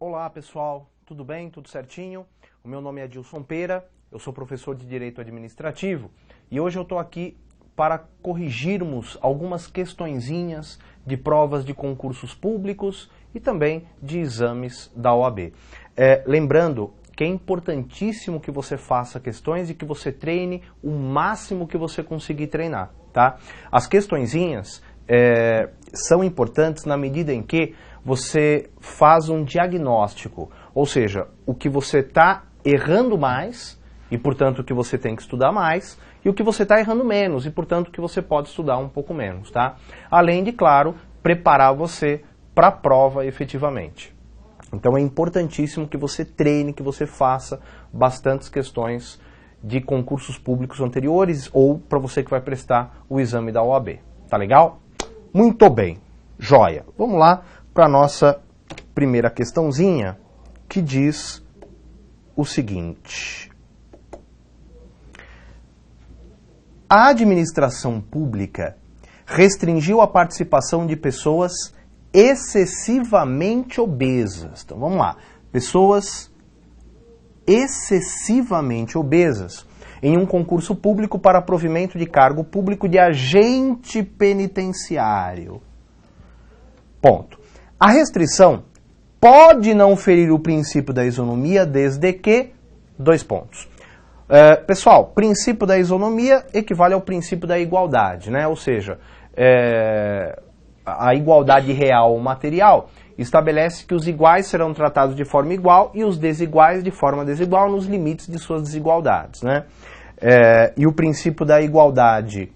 Olá pessoal, tudo bem? Tudo certinho? O meu nome é Adilson Pera, eu sou professor de Direito Administrativo e hoje eu estou aqui para corrigirmos algumas questõezinhas de provas de concursos públicos e também de exames da OAB. Lembrando que é importantíssimo que você faça questões e que você treine o máximo que você conseguir treinar, tá? As questõezinhas são importantes na medida em que você faz um diagnóstico, ou seja, o que você está errando mais e, portanto, o que você tem que estudar mais, e o que você está errando menos e, portanto, o que você pode estudar um pouco menos, tá? Além de, claro, preparar você para a prova efetivamente. Então é importantíssimo que você treine, que você faça bastantes questões de concursos públicos anteriores ou para você que vai prestar o exame da OAB. Tá legal? Muito bem, joia. Vamos lá para a nossa primeira questãozinha, que diz o seguinte. A administração pública restringiu a participação de pessoas excessivamente obesas. Então vamos lá. Pessoas excessivamente obesas em um concurso público para provimento de cargo público de agente penitenciário. Ponto. A restrição pode não ferir o princípio da isonomia desde que... Dois pontos. Pessoal, princípio da isonomia equivale ao princípio da igualdade, né? Ou seja, a igualdade real ou material estabelece que os iguais serão tratados de forma igual e os desiguais de forma desigual nos limites de suas desigualdades, né? E o princípio da igualdade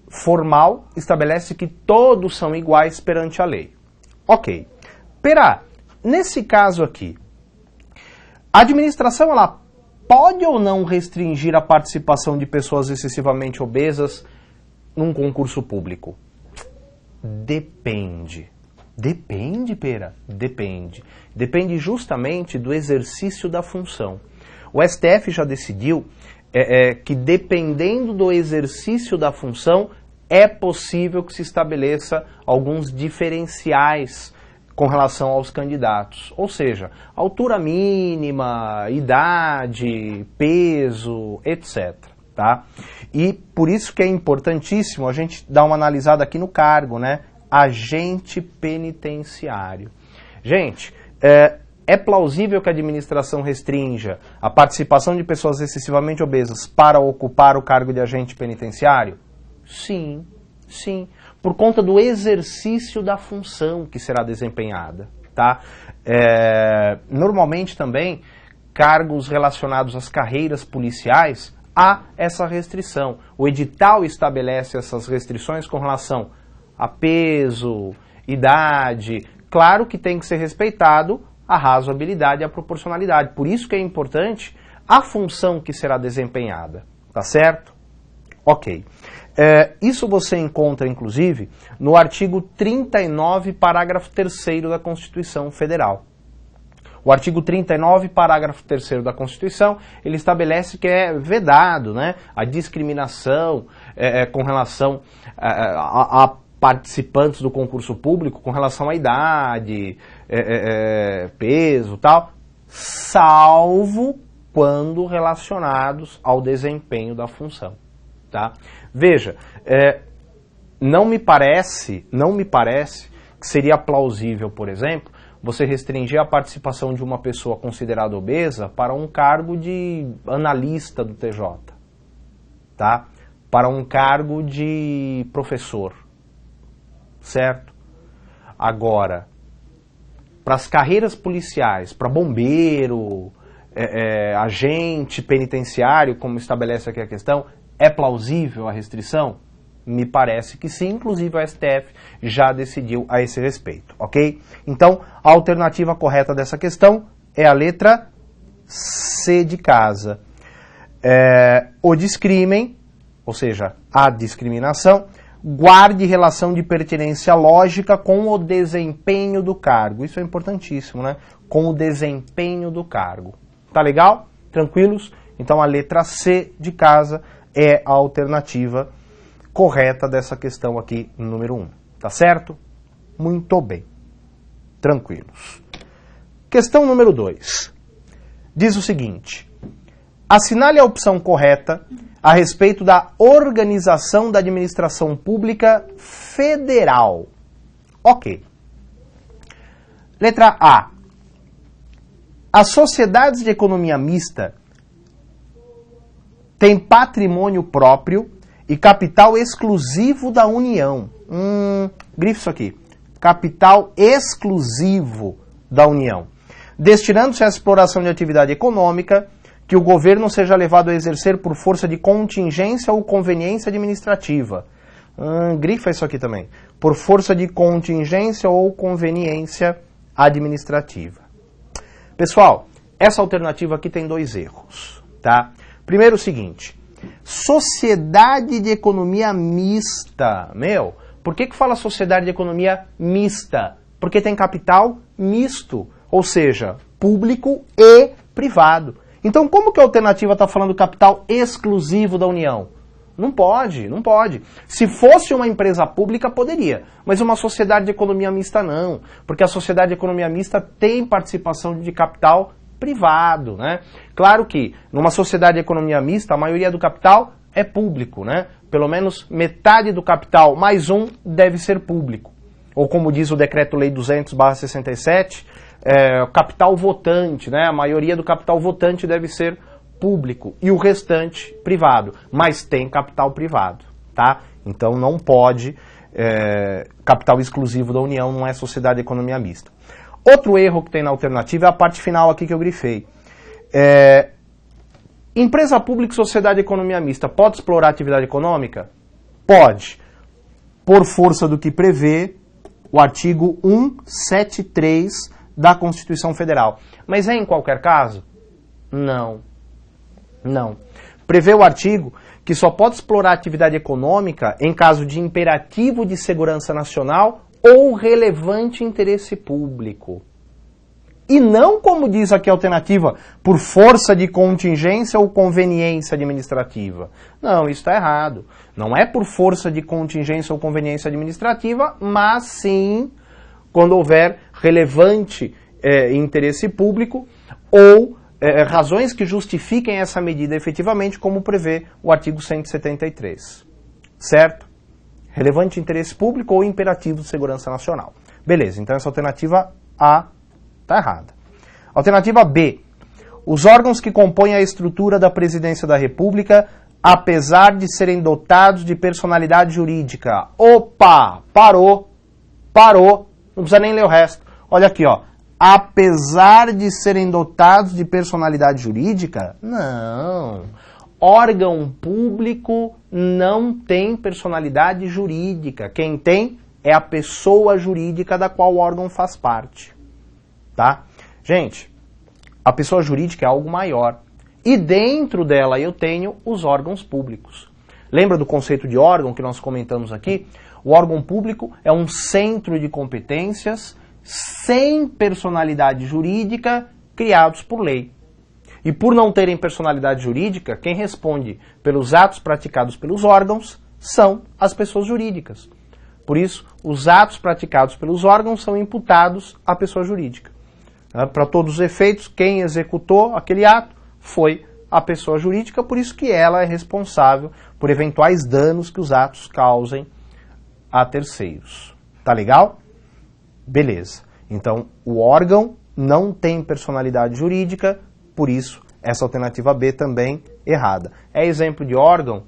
formal estabelece que todos são iguais perante a lei. Ok. Pera, nesse caso aqui, a administração ela pode ou não restringir a participação de pessoas excessivamente obesas num concurso público? Depende. Depende, Pera? Depende. Depende justamente do exercício da função. O STF já decidiu que dependendo do exercício da função, é possível que se estabeleça alguns diferenciais com relação aos candidatos. Ou seja, altura mínima, idade, peso, etc. Tá? E por isso que é importantíssimo a gente dar uma analisada aqui no cargo, né? Agente penitenciário. Gente, é plausível que a administração restrinja a participação de pessoas excessivamente obesas para ocupar o cargo de agente penitenciário? Sim, sim. Por conta do exercício da função que será desempenhada, tá? Normalmente também, cargos relacionados às carreiras policiais, há essa restrição. O edital estabelece essas restrições com relação a peso, idade. Claro que tem que ser respeitado a razoabilidade e a proporcionalidade. Por isso que é importante a função que será desempenhada. Tá certo? Ok. Isso você encontra, inclusive, no artigo 39, parágrafo 3º da Constituição Federal. O artigo 39, parágrafo 3º da Constituição, ele estabelece que é vedado, né, a discriminação com relação a participantes do concurso público com relação à idade, peso, tal, salvo quando relacionados ao desempenho da função. Tá? Veja, não me parece que seria plausível, por exemplo, você restringir a participação de uma pessoa considerada obesa para um cargo de analista do TJ, tá? Para um cargo de professor, certo? Agora, para as carreiras policiais, para bombeiro, agente penitenciário, como estabelece aqui a questão, é plausível a restrição? Me parece que sim, inclusive o STF já decidiu a esse respeito, ok? Então, a alternativa correta dessa questão é a letra C de casa. O discrimen, ou seja, a discriminação, guarde relação de pertinência lógica com o desempenho do cargo. Isso é importantíssimo, né? Com o desempenho do cargo. Tá legal? Tranquilos? Então, a letra C de casa é a alternativa correta dessa questão aqui, número 1. Tá certo? Muito bem. Tranquilos. Questão número 2. Diz o seguinte: assinale a opção correta a respeito da organização da administração pública federal. Ok. Letra A. As sociedades de economia mista têm patrimônio próprio e capital exclusivo da União. Grife isso aqui. Capital exclusivo da União. Destinando-se à exploração de atividade econômica que o governo seja levado a exercer por força de contingência ou conveniência administrativa. Grifa isso aqui também. Por força de contingência ou conveniência administrativa. Pessoal, essa alternativa aqui tem 2 erros, tá? Primeiro o seguinte, sociedade de economia mista. Por que fala sociedade de economia mista? Porque tem capital misto, ou seja, público e privado. Então, como que a alternativa está falando capital exclusivo da União? Não pode, não pode. Se fosse uma empresa pública, poderia. Mas uma sociedade de economia mista não. Porque a sociedade de economia mista tem participação de capital privado, né? Claro que numa sociedade de economia mista, a maioria do capital é público, né? Pelo menos metade do capital mais um deve ser público. Ou como diz o Decreto-Lei 200/67, o capital votante, né? A maioria do capital votante deve ser público e o restante privado, mas tem capital privado, tá? Então não pode, capital exclusivo da União não é sociedade de economia mista. Outro erro que tem na alternativa é a parte final aqui que eu grifei. Empresa pública e sociedade de economia mista pode explorar atividade econômica? Pode, por força do que prevê o artigo 173 da Constituição Federal. Mas é em qualquer caso? Não. Não. Prevê o artigo que só pode explorar atividade econômica em caso de imperativo de segurança nacional ou relevante interesse público. E não, como diz aqui a alternativa, por força de contingência ou conveniência administrativa. Não, isso está errado. Não é por força de contingência ou conveniência administrativa, mas sim quando houver relevante interesse público ou razões que justifiquem essa medida efetivamente, como prevê o artigo 173. Certo? Relevante interesse público ou imperativo de segurança nacional. Beleza, então essa alternativa A está errada. Alternativa B. Os órgãos que compõem a estrutura da Presidência da República, apesar de serem dotados de personalidade jurídica. Opa! Parou! Não precisa nem ler o resto. Olha aqui, ó. Apesar de serem dotados de personalidade jurídica? Não. Órgão público não tem personalidade jurídica. Quem tem é a pessoa jurídica da qual o órgão faz parte. Tá? Gente, a pessoa jurídica é algo maior. E dentro dela eu tenho os órgãos públicos. Lembra do conceito de órgão que nós comentamos aqui? O órgão público é um centro de competências sem personalidade jurídica criados por lei. E por não terem personalidade jurídica, quem responde pelos atos praticados pelos órgãos são as pessoas jurídicas. Por isso, os atos praticados pelos órgãos são imputados à pessoa jurídica. Para todos os efeitos, quem executou aquele ato foi a pessoa jurídica, por isso que ela é responsável por eventuais danos que os atos causem a terceiros. Tá legal? Beleza. Então, o órgão não tem personalidade jurídica, por isso, essa alternativa B também errada. É exemplo de órgão?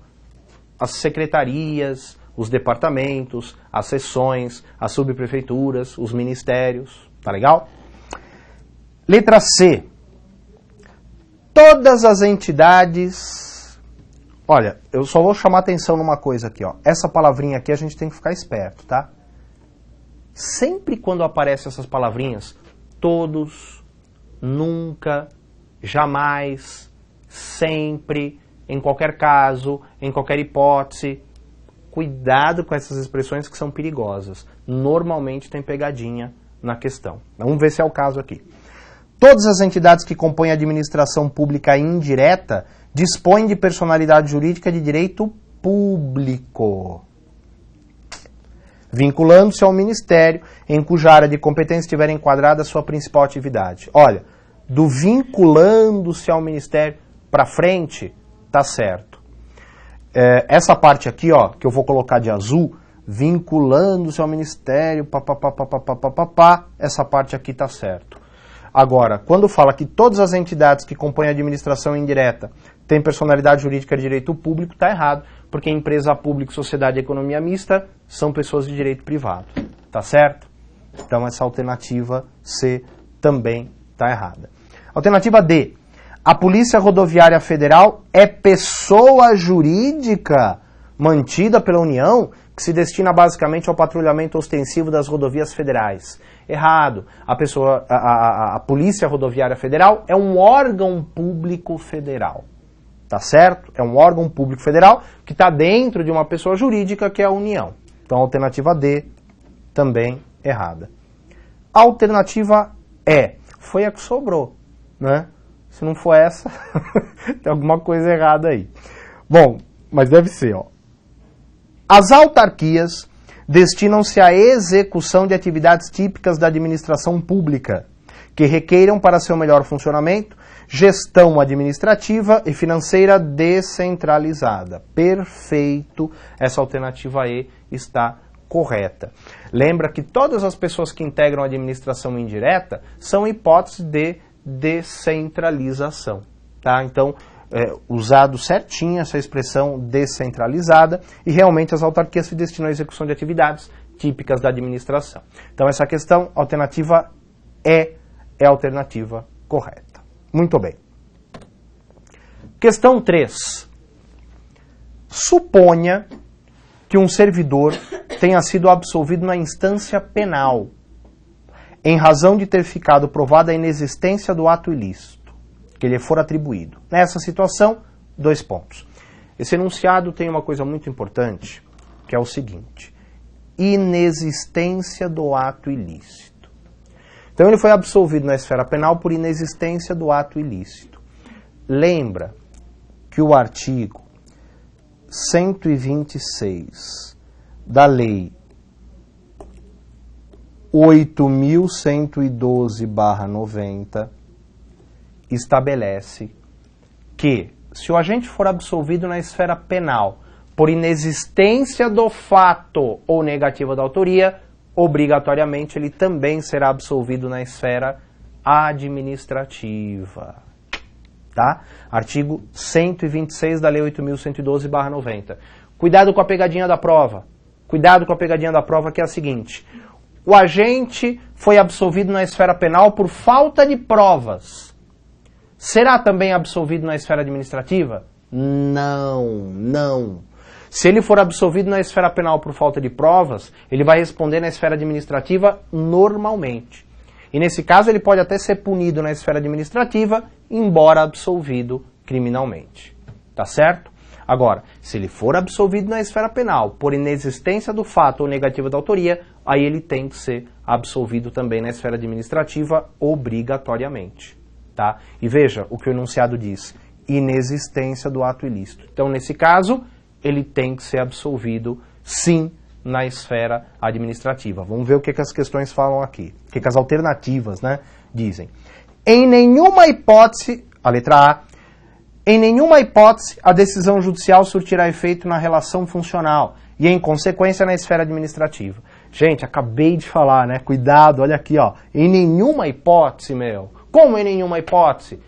As secretarias, os departamentos, as seções, as subprefeituras, os ministérios. Tá legal? Letra C. Todas as entidades... Olha, eu só vou chamar atenção numa coisa aqui, ó. Essa palavrinha aqui a gente tem que ficar esperto, tá? Sempre quando aparecem essas palavrinhas, todos, nunca, jamais, sempre, em qualquer caso, em qualquer hipótese, cuidado com essas expressões que são perigosas. Normalmente tem pegadinha na questão. Vamos ver se é o caso aqui. Todas as entidades que compõem a administração pública indireta dispõem de personalidade jurídica de direito público. vinculando-se ao ministério em cuja área de competência estiver enquadrada a sua principal atividade. Olha, do vinculando-se ao ministério para frente, tá certo. Essa parte aqui, ó, que eu vou colocar de azul, vinculando-se ao ministério, essa parte aqui tá certo. Agora, quando fala que todas as entidades que compõem a administração indireta têm personalidade jurídica de direito público, tá errado, porque empresa pública, sociedade e economia mista são pessoas de direito privado, tá certo? Então essa alternativa C também tá errada. Alternativa D. A Polícia Rodoviária Federal é pessoa jurídica mantida pela União que se destina basicamente ao patrulhamento ostensivo das rodovias federais. Errado. A Polícia Rodoviária Federal é um órgão público federal. Tá certo? É um órgão público federal que está dentro de uma pessoa jurídica que é a União. Então a alternativa D também errada. A alternativa E foi a que sobrou, né? Se não for essa, tem alguma coisa errada aí. Bom, mas deve ser, ó. As autarquias destinam-se à execução de atividades típicas da administração pública, que requeiram para seu melhor funcionamento gestão administrativa e financeira descentralizada. Perfeito, essa alternativa E está correta. Lembra que todas as pessoas que integram a administração indireta são hipóteses de descentralização, tá? Então, usado certinho essa expressão descentralizada e realmente as autarquias se destinam à execução de atividades típicas da administração. Então essa questão, alternativa E é a alternativa correta. Muito bem. Questão 3. Suponha que um servidor tenha sido absolvido na instância penal em razão de ter ficado provada a inexistência do ato ilícito que lhe for atribuído. Nessa situação, 2 pontos. Esse enunciado tem uma coisa muito importante, que é o seguinte: inexistência do ato ilícito. Então ele foi absolvido na esfera penal por inexistência do ato ilícito. Lembra que o artigo 126 da Lei 8.112/90 estabelece que, se o agente for absolvido na esfera penal por inexistência do fato ou negativa da autoria, obrigatoriamente ele também será absolvido na esfera administrativa. Tá? Artigo 126 da Lei 8.112/90. Cuidado com a pegadinha da prova. Cuidado com a pegadinha da prova, que é a seguinte: o agente foi absolvido na esfera penal por falta de provas. Será também absolvido na esfera administrativa? Não. Se ele for absolvido na esfera penal por falta de provas, ele vai responder na esfera administrativa normalmente. E nesse caso ele pode até ser punido na esfera administrativa, embora absolvido criminalmente. Tá certo? Agora, se ele for absolvido na esfera penal por inexistência do fato ou negativa da autoria, aí ele tem que ser absolvido também na esfera administrativa obrigatoriamente. Tá? E veja o que o enunciado diz: inexistência do ato ilícito. Então, nesse caso, ele tem que ser absolvido, sim, na esfera administrativa. Vamos ver o que as questões falam aqui, o que as alternativas, né, dizem. Em nenhuma hipótese, a letra A, em nenhuma hipótese a decisão judicial surtirá efeito na relação funcional e, em consequência, na esfera administrativa. Gente, acabei de falar, né? Cuidado, olha aqui, ó. Em nenhuma hipótese, meu. Como em nenhuma hipótese?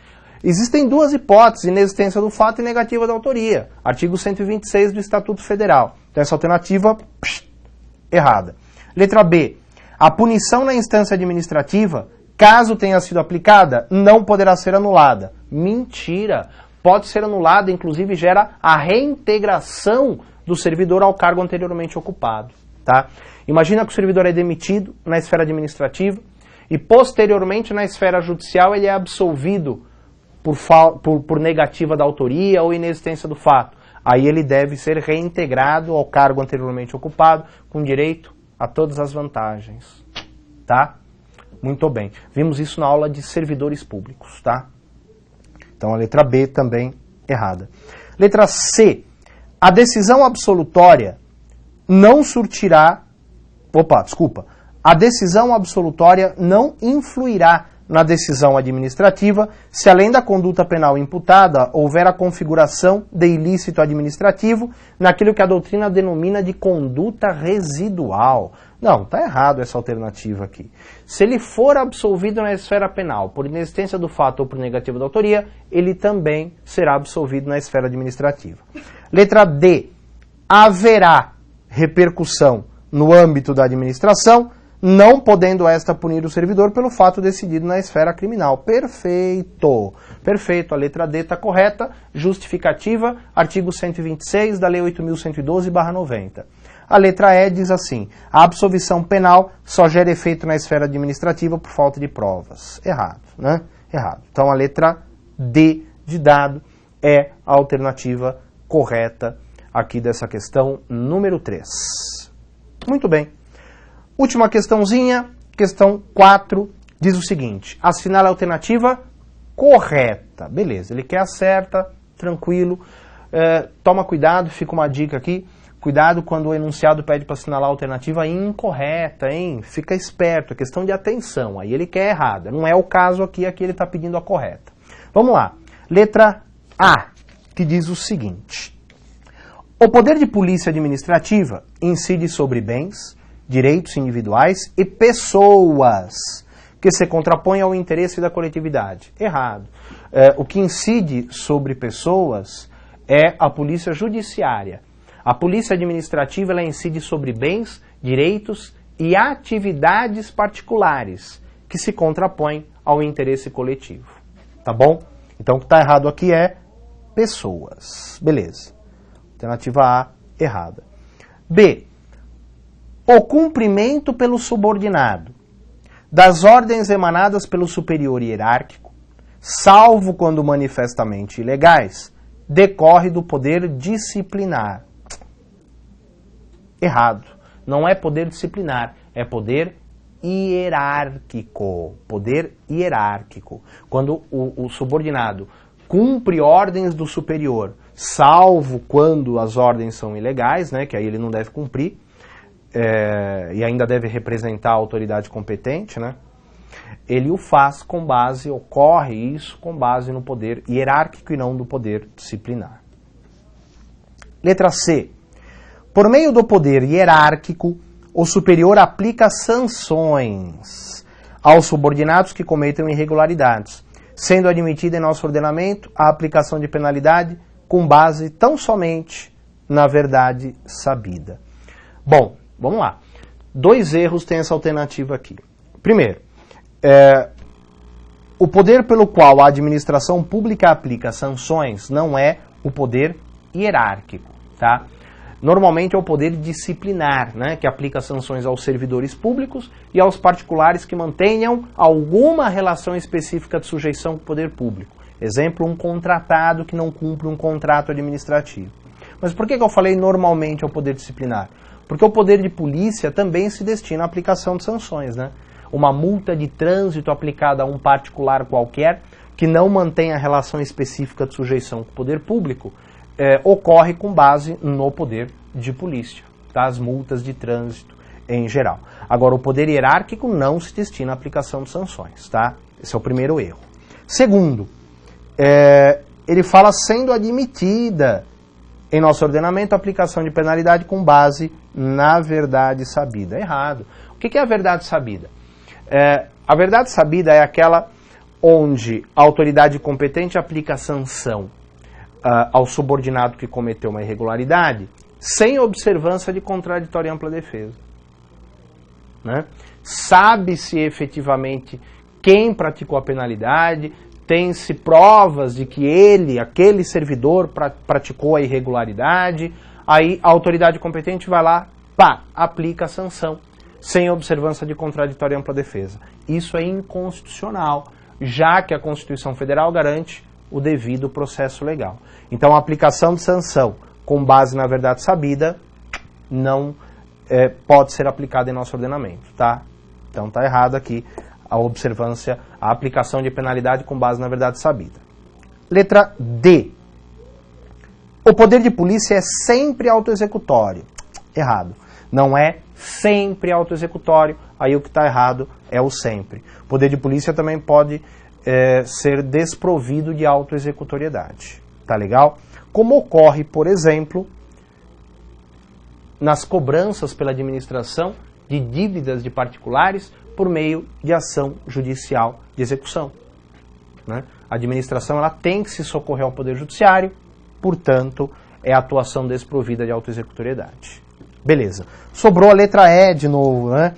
Existem 2 hipóteses: inexistência do fato e negativa da autoria. Artigo 126 do Estatuto Federal. Então essa alternativa, errada. Letra B. A punição na instância administrativa, caso tenha sido aplicada, não poderá ser anulada. Mentira! Pode ser anulada, inclusive gera a reintegração do servidor ao cargo anteriormente ocupado. Tá? Imagina que o servidor é demitido na esfera administrativa e posteriormente na esfera judicial ele é absolvido por negativa da autoria ou inexistência do fato. Aí ele deve ser reintegrado ao cargo anteriormente ocupado com direito a todas as vantagens. Tá? Muito bem. Vimos isso na aula de servidores públicos. Tá? Então a letra B também errada. Letra C. A decisão absolutória não surtirá A decisão absolutória não influirá na decisão administrativa se, além da conduta penal imputada, houver a configuração de ilícito administrativo naquilo que a doutrina denomina de conduta residual. Não, está errado essa alternativa aqui. Se ele for absolvido na esfera penal por inexistência do fato ou por negativa da autoria, ele também será absolvido na esfera administrativa. Letra D. Haverá repercussão no âmbito da administração, não podendo esta punir o servidor pelo fato decidido na esfera criminal. Perfeito. Perfeito. A letra D está correta. Justificativa, artigo 126 da Lei 8.112/90. A letra E diz assim: a absolvição penal só gera efeito na esfera administrativa por falta de provas. Errado, né? Errado. Então a letra D de dado é a alternativa correta aqui dessa questão número 3. Muito bem. Última questãozinha, questão 4, diz o seguinte: assinale a alternativa correta. Beleza, ele quer acerta, tranquilo. Toma cuidado, fica uma dica aqui. Cuidado quando o enunciado pede para assinalar a alternativa incorreta, hein? Fica esperto, é questão de atenção. Aí ele quer errada. Não é o caso aqui ele está pedindo a correta. Vamos lá. Letra A, que diz o seguinte: o poder de polícia administrativa incide sobre bens, direitos individuais e pessoas que se contrapõem ao interesse da coletividade. Errado. O que incide sobre pessoas é a polícia judiciária. A polícia administrativa ela incide sobre bens, direitos e atividades particulares que se contrapõem ao interesse coletivo. Tá bom? Então o que está errado aqui é pessoas. Beleza. Alternativa A, errada. B. O cumprimento pelo subordinado das ordens emanadas pelo superior hierárquico, salvo quando manifestamente ilegais, decorre do poder disciplinar. Errado. Não é poder disciplinar, é poder hierárquico. Poder hierárquico. Quando o subordinado cumpre ordens do superior, salvo quando as ordens são ilegais, né, que aí ele não deve cumprir, e ainda deve representar a autoridade competente, né, ele o faz com base, ocorre isso com base no poder hierárquico e não no poder disciplinar. Letra C. Por meio do poder hierárquico, o superior aplica sanções aos subordinados que cometam irregularidades, sendo admitida em nosso ordenamento a aplicação de penalidade com base tão somente na verdade sabida. Bom, vamos lá. 2 erros tem essa alternativa aqui. Primeiro, o poder pelo qual a administração pública aplica sanções não é o poder hierárquico, tá? Normalmente é o poder disciplinar, né, que aplica sanções aos servidores públicos e aos particulares que mantenham alguma relação específica de sujeição com o poder público. Exemplo, um contratado que não cumpre um contrato administrativo. Mas por que eu falei normalmente é o poder disciplinar? Porque o poder de polícia também se destina à aplicação de sanções, né? Uma multa de trânsito aplicada a um particular qualquer que não mantém a relação específica de sujeição com o poder público ocorre com base no poder de polícia, tá? As multas de trânsito em geral. Agora, o poder hierárquico não se destina à aplicação de sanções, tá? Esse é o primeiro erro. Segundo, ele fala sendo admitida em nosso ordenamento a aplicação de penalidade com base na verdade sabida. Errado. O que é a verdade sabida? A verdade sabida é aquela onde a autoridade competente aplica a sanção ao subordinado que cometeu uma irregularidade sem observância de contraditória e ampla defesa. Né? Sabe-se efetivamente quem praticou a penalidade, tem-se provas de que aquele servidor praticou a irregularidade, aí a autoridade competente vai lá, aplica a sanção, sem observância de contraditória e ampla defesa. Isso é inconstitucional, já que a Constituição Federal garante o devido processo legal. Então a aplicação de sanção com base na verdade sabida não pode ser aplicada em nosso ordenamento, tá? Então está errado aqui a observância, a aplicação de penalidade com base na verdade sabida. Letra D. O poder de polícia é sempre autoexecutório. Errado. Não é sempre autoexecutório, aí o que está errado é o sempre. O poder de polícia também pode ser desprovido de autoexecutoriedade. Tá legal? Como ocorre, por exemplo, nas cobranças pela administração de dívidas de particulares por meio de ação judicial de execução. Né? A administração ela tem que se socorrer ao Poder Judiciário, portanto, é atuação desprovida de autoexecutoriedade. Beleza. Sobrou a letra E de novo, né?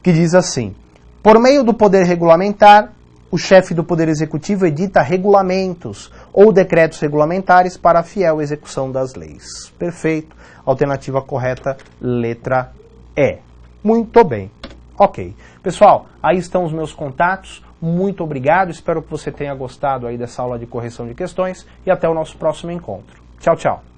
Que diz assim: por meio do poder regulamentar, o chefe do Poder Executivo edita regulamentos ou decretos regulamentares para a fiel execução das leis. Perfeito. Alternativa correta, letra E. Muito bem. Ok. Pessoal, aí estão os meus contatos. Muito obrigado. Espero que você tenha gostado aí dessa aula de correção de questões e até o nosso próximo encontro. Tchau, tchau.